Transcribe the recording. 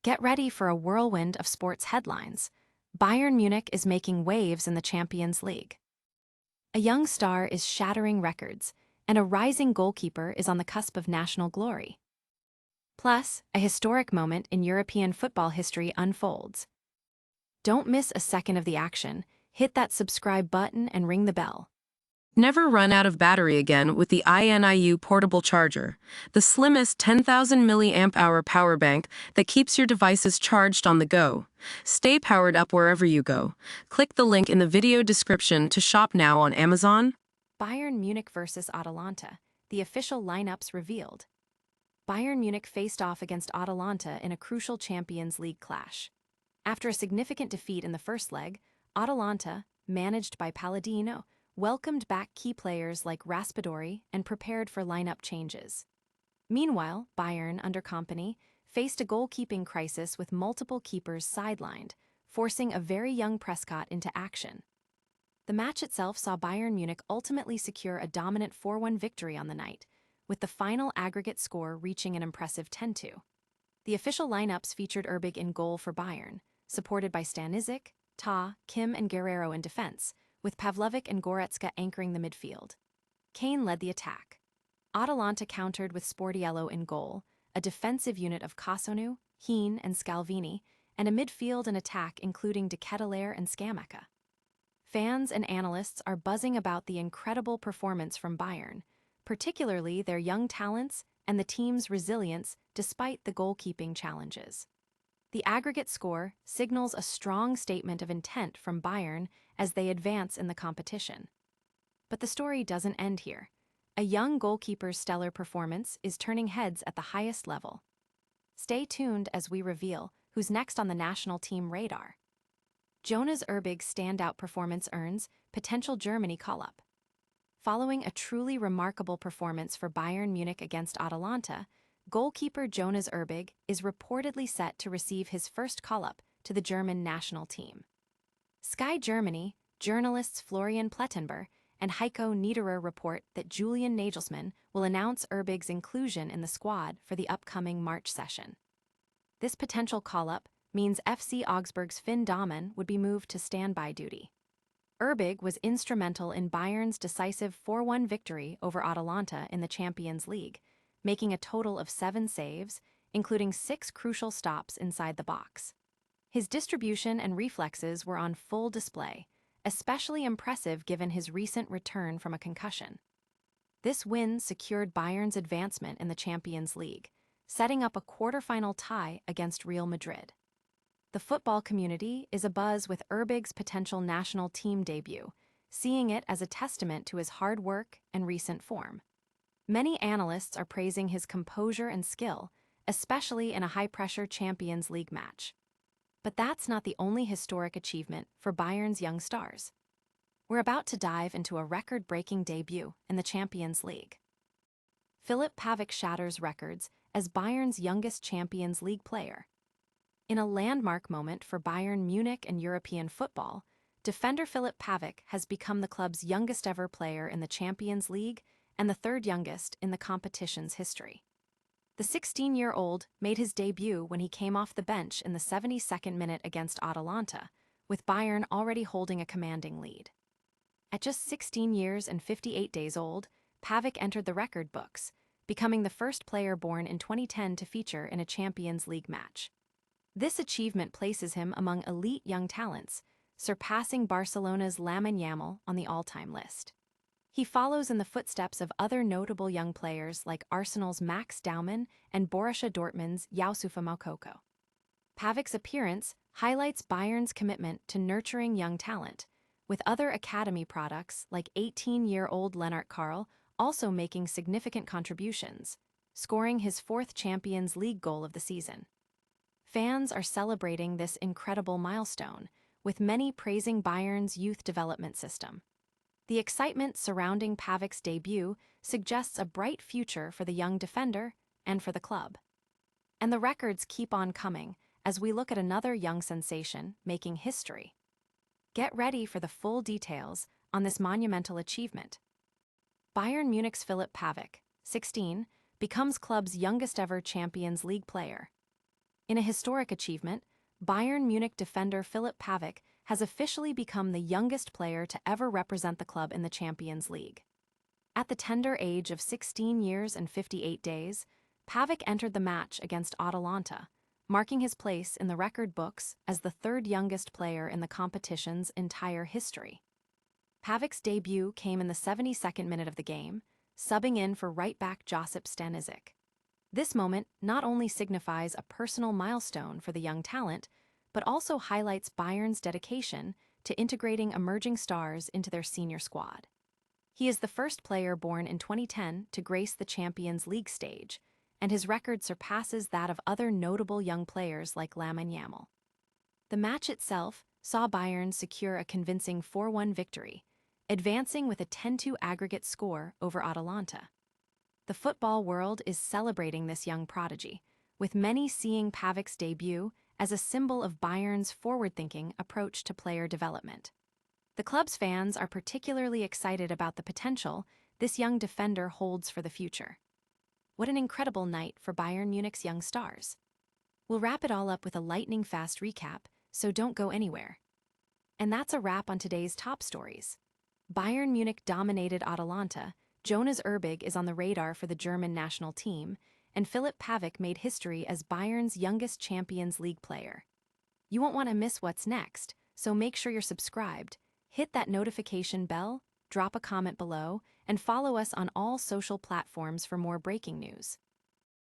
Get ready for a whirlwind of sports headlines. Bayern Munich is making waves in the Champions League. A young star is shattering records, and a rising goalkeeper is on the cusp of national glory. Plus, a historic moment in European football history unfolds. Don't miss a second of the action. Hit that subscribe button and ring the bell. Never run out of battery again with the INIU portable charger, the slimmest 10,000 milliamp hour power bank that keeps your devices charged on the go. Stay powered up wherever you go. Click the link in the video description to shop now on Amazon. Bayern Munich versus Atalanta. The official lineups revealed. Bayern Munich faced off against Atalanta in a crucial Champions League clash. After a significant defeat in the first leg, Atalanta, managed by Palladino, welcomed back key players like Raspadori and prepared for lineup changes. Meanwhile, Bayern, under Company, faced a goalkeeping crisis with multiple keepers sidelined, forcing a very young Prescott into action. The match itself saw Bayern Munich ultimately secure a dominant 4-1 victory on the night, with the final aggregate score reaching an impressive 10-2. The official lineups featured Urbig in goal for Bayern, supported by Stanisic, Ta, Kim and Guerrero in defense, with Pavlovic and Goretzka anchoring the midfield. Kane led the attack. Atalanta countered with Sportiello in goal, a defensive unit of Cassonu, Heen and Scalvini, and a midfield and attack including De Ketelaere and Scamacca. Fans and analysts are buzzing about the incredible performance from Bayern, particularly their young talents and the team's resilience despite the goalkeeping challenges. The aggregate score signals a strong statement of intent from Bayern as they advance in the competition. But the story doesn't end here. A young goalkeeper's stellar performance is turning heads at the highest level. Stay tuned as we reveal who's next on the national team radar. Jonas Urbig's standout performance earns potential Germany call-up. Following a truly remarkable performance for Bayern Munich against Atalanta, goalkeeper Jonas Urbig is reportedly set to receive his first call-up to the German national team. Sky Germany, journalists Florian Plettenberg and Heiko Niederer report that Julian Nagelsmann will announce Urbig's inclusion in the squad for the upcoming March session. This potential call-up means FC Augsburg's Finn Dahmen would be moved to standby duty. Urbig was instrumental in Bayern's decisive 4-1 victory over Atalanta in the Champions League, making a total of 7 saves, including 6 crucial stops inside the box. His distribution and reflexes were on full display, especially impressive given his recent return from a concussion. This win secured Bayern's advancement in the Champions League, setting up a quarter-final tie against Real Madrid. The football community is abuzz with Urbig's potential national team debut, seeing it as a testament to his hard work and recent form. Many analysts are praising his composure and skill, especially in a high-pressure Champions League match. But that's not the only historic achievement for Bayern's young stars. We're about to dive into a record-breaking debut in the Champions League. Filip Pavic shatters records as Bayern's youngest Champions League player. In a landmark moment for Bayern Munich and European football, defender Filip Pavic has become the club's youngest-ever player in the Champions League and the third youngest in the competition's history. The 16-year-old made his debut when he came off the bench in the 72nd minute against Atalanta, with Bayern already holding a commanding lead. At just 16 years and 58 days old, Pavic entered the record books, becoming the first player born in 2010 to feature in a Champions League match. This achievement places him among elite young talents, surpassing Barcelona's Lamine Yamal on the all-time list. He follows in the footsteps of other notable young players like Arsenal's Max Daumann and Borussia Dortmund's Youssoufa Moukoko. Pavic's appearance highlights Bayern's commitment to nurturing young talent, with other academy products like 18-year-old Lennart Karl also making significant contributions, scoring his 4th Champions League goal of the season. Fans are celebrating this incredible milestone, with many praising Bayern's youth development system. The excitement surrounding Pavic's debut suggests a bright future for the young defender and for the club. And the records keep on coming as we look at another young sensation making history. Get ready for the full details on this monumental achievement. Bayern Munich's Filip Pavic, 16, becomes club's youngest-ever Champions League player. In a historic achievement, Bayern Munich defender Filip Pavic has officially become the youngest player to ever represent the club in the Champions League. At the tender age of 16 years and 58 days, Pavic entered the match against Atalanta, marking his place in the record books as the third youngest player in the competition's entire history. Pavic's debut came in the 72nd minute of the game, subbing in for right-back Josip Stanisic. This moment not only signifies a personal milestone for the young talent, but also highlights Bayern's dedication to integrating emerging stars into their senior squad. He is the first player born in 2010 to grace the Champions League stage, and his record surpasses that of other notable young players like Lamine Yamal. The match itself saw Bayern secure a convincing 4-1 victory, advancing with a 10-2 aggregate score over Atalanta. The football world is celebrating this young prodigy, with many seeing Pavic's debut as a symbol of Bayern's forward-thinking approach to player development. The club's fans are particularly excited about the potential this young defender holds for the future. What an incredible night for Bayern Munich's young stars. We'll wrap it all up with a lightning-fast recap, so don't go anywhere. And that's a wrap on today's top stories. Bayern Munich dominated Atalanta, Jonas Urbig is on the radar for the German national team, and Filip Pavic made history as Bayern's youngest Champions League player. You won't want to miss what's next, so make sure you're subscribed, hit that notification bell, drop a comment below, and follow us on all social platforms for more breaking news.